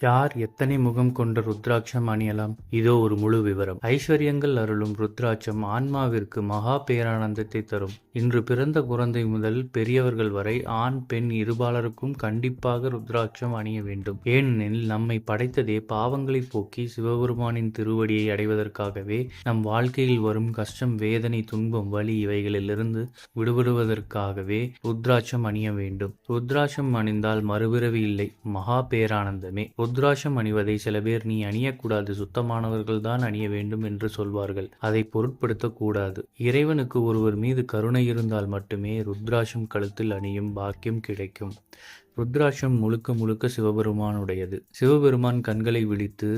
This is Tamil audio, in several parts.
யார் எத்தனை முகம் கொண்ட ருத்ராட்சம் அணியலாம்? இதோ ஒரு முழு விவரம். ஐஸ்வர்யங்கள் அருளும் ருத்ராட்சம் ஆன்மாவிற்கு மகா பேரானந்தத்தை தரும். இன்று பிறந்த குழந்தை முதல் பெரியவர்கள் வரை ஆண் பெண் இருபாலருக்கும் கண்டிப்பாக ருத்ராட்சம் அணிய வேண்டும். ஏனெனில் நம்மை படைத்ததே பாவங்களை போக்கி சிவபெருமானின் திருவடியை அடைவதற்காகவே. நம் வாழ்க்கையில் வரும் கஷ்டம், வேதனை, துன்பம், வலி இவைகளிலிருந்து விடுபடுவதற்காகவே ருத்ராட்சம் அணிய வேண்டும். ருத்ராட்சம் அணிந்தால் மறுபிறவி இல்லை, மகா பேரானந்தமே. ருத்ராட்சம் அணிவதை சில பேர் நீ அணியக்கூடாது, சுத்தமானவர்கள் தான் அணிய வேண்டும் என்று சொல்வார்கள். அதை பொருட்படுத்தக்கூடாது. இறைவனுக்கு ஒருவர் மீது கருணை இருந்தால் மட்டுமே ருத்ராட்சம் கழுத்தில் அணியும் பாக்கியம் கிடைக்கும். ருத்ராட்சம் முழுக்க முழுக்க சிவபெருமானுடையது. சிவபெருமான் கண்களை விழித்து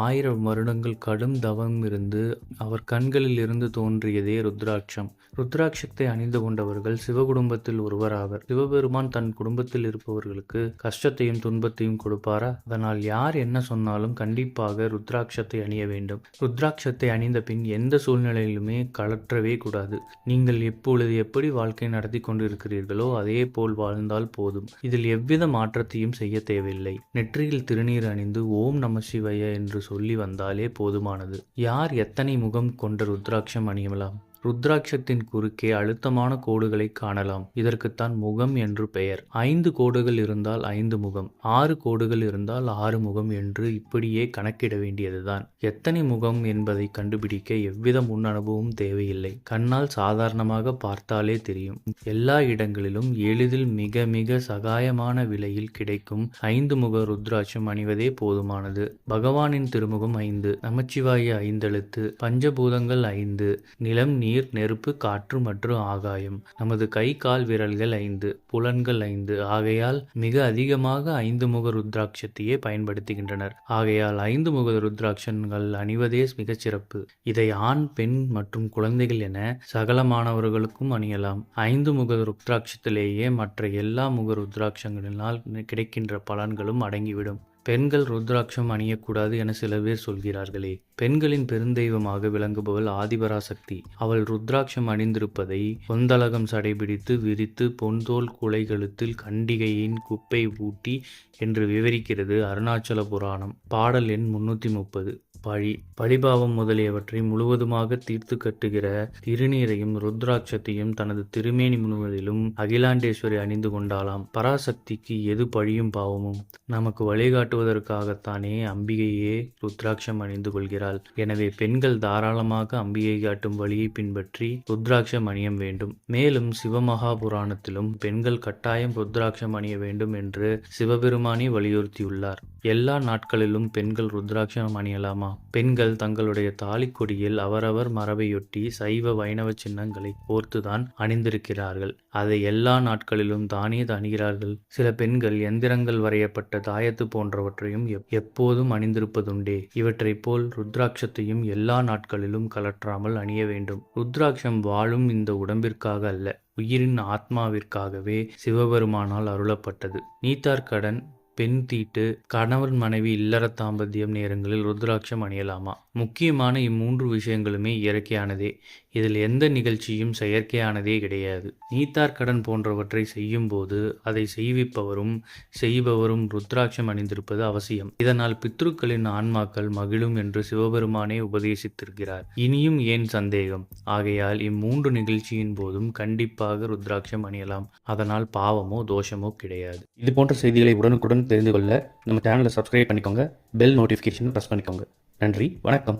1000 வருடங்கள் கடும் தவம் இருந்து அவர் கண்களில் இருந்து தோன்றியதே ருத்ராட்சம். ருத்ராட்சத்தை அணிந்து கொண்டவர்கள் சிவகுடும்பத்தில் ஒருவராவர். சிவபெருமான் தன் குடும்பத்தில் இருப்பவர்களுக்கு கஷ்டத்தையும் துன்பத்தையும் கொடுப்பாரா? அதனால் யார் என்ன சொன்னாலும் கண்டிப்பாக ருத்ராட்சத்தை அணிய வேண்டும். ருத்ராட்சத்தை அணிந்த பின் எந்த சூழ்நிலையிலுமே கழற்றவே கூடாது. நீங்கள் எப்பொழுது எப்படி வாழ்க்கை நடத்தி கொண்டிருக்கிறீர்களோ அதே போல் வாழ்ந்தால் போதும். இதில் எவ்வித மாற்றத்தையும் செய்ய தேவையில்லை. நெற்றியில் திருநீர் அணிந்து ஓம் நம சிவாய என்று சொல்லி வந்தாலே போதுமானது. யார் எத்தனை முகம் கொண்ட ருத்ராட்சம் அணியலாம்? ருத்ராட்சத்தின் குறுக்கே அழுத்தமான கோடுகளை காணலாம். இதற்குத்தான் முகம் என்று பெயர். 5 கோடுகள் இருந்தால் 5 முகம், 6 கோடுகள் இருந்தால் 6 முகம் என்று இப்படியே கணக்கிட வேண்டியதுதான். எத்தனை முகம் என்பதை கண்டுபிடிக்க எவ்வித முன் அனுபவமும் தேவையில்லை. கண்ணால் சாதாரணமாக பார்த்தாலே தெரியும். எல்லா இடங்களிலும் எளிதில் மிக மிக சகாயமான விலையில் கிடைக்கும் 5 முக ருத்ராட்சம் அணிவதே போதுமானது. பகவானின் திருமுகம் 5, நமச்சிவாய 5 எழுத்து, பஞ்சபூதங்கள் 5, நிலம், நீர், நெருப்பு, காற்று மற்றும் ஆகாயம். நமது கை கால் விரல்கள் 5, புலன்கள் 5. ஆகையால் மிக அதிகமாக 5 முக ருத்ராட்சத்தையே பயன்படுத்துகின்றனர். ஆகையால் 5 முக ருத்ராட்சங்கள் அணிவதே மிகச் சிறப்பு. இதை ஆண், பெண் மற்றும் குழந்தைகள் என சகலமானவர்களுக்கும் அணியலாம். 5 முக ருத்ராட்சத்திலேயே மற்ற எல்லா முக ருத்ராட்சங்களினால் கிடைக்கின்ற பலன்களும் அடங்கிவிடும். பெண்கள் ருத்ராட்சம் அணியக்கூடாது என சில பேர் சொல்கிறார்களே. பெண்களின் பெருந்தெய்வமாக விளங்குபவள் ஆதிபராசக்தி. அவள் ருத்ராட்சம் அணிந்திருப்பதை பொந்தலகம் சடைபிடித்து விரித்து பொன்தோல் குலை கழுத்தில் கண்டிகையின் குப்பை ஊட்டி என்று விவரிக்கிறது அருணாச்சல புராணம். பாடல் எண் 330. பழிபாவம் முதலியவற்றை முழுவதுமாக தீர்த்து கட்டுகிற திருநீரையும் ருத்ராட்சத்தையும் தனது திருமேனி முழுவதிலும் அகிலாண்டேஸ்வரி அணிந்து கொண்டாலாம். பராசக்திக்கு எது பழியும் பாவமும்? நமக்கு வழிகாட்டுவதற்காகத்தானே அம்பிகையே ருத்ராட்சம் அணிந்து கொள்கிறாள். எனவே பெண்கள் தாராளமாக அம்பிகை காட்டும் வழியை பின்பற்றி ருத்ராட்சம் அணிய வேண்டும். மேலும் சிவமகா புராணத்திலும் பெண்கள் கட்டாயம் ருத்ராட்சம் அணிய வேண்டும் என்று சிவபெருமானே வலியுறுத்தியுள்ளார். எல்லா நாட்களிலும் பெண்கள் ருத்ராட்சம் அணியலாமா? பெண்கள் தங்களுடைய தாலிக்கொடியில் அவரவர் மரபையொட்டி சைவ வைணவ சின்னங்களை கோர்த்துதான் அணிந்திருக்கிறார்கள். அதை எல்லா நாட்களிலும் தானே அணிகிறார்கள். சில பெண்கள் எந்திரங்கள் வரையப்பட்ட தாயத்து போன்றவற்றையும் எப்போதும் அணிந்திருப்பதுண்டே. இவற்றைப் போல் ருத்ராட்சத்தையும் எல்லா நாட்களிலும் கலற்றாமல் அணிய வேண்டும். ருத்ராட்சம் வாழும் இந்த உடம்பிற்காக அல்ல, உயிரின் ஆத்மாவிற்காகவே சிவபெருமானால் அருளப்பட்டது. நீத்தார்கடன், பெண் தீட்டு, கணவன் மனைவி இல்லற தாம்பத்தியம் நேரங்களில் ருத்ராட்சம் அணியலாமா? முக்கியமான இம்மூன்று விஷயங்களுமே இயற்கையானதே. இதில் எந்த நிகழ்ச்சியும் செயற்கையானதே கிடையாது. நீத்தார்கடன் போன்றவற்றை செய்யும் போது அதை செய்விப்பவரும் செய்பவரும் ருத்ராட்சம் அணிந்திருப்பது அவசியம். இதனால் பித்ருக்களின் ஆன்மாக்கள் மகிழும் என்று சிவபெருமானே உபதேசித்திருக்கிறார். இனியும் ஏன் சந்தேகம்? ஆகையால் இம்மூன்று நிகழ்ச்சியின் போதும் கண்டிப்பாக ருத்ராட்சம் அணியலாம். அதனால் பாவமோ தோஷமோ கிடையாது. இது போன்ற செய்திகளை உடனுக்குடன் தெரிந்து கொள்ள நம்ம சேனலை சப்ஸ்கிரைப் பண்ணிக்கோங்க. பெல் நோட்டிஃபிகேஷன் ப்ரெஸ் பண்ணிக்கோங்க. நன்றி, வணக்கம்.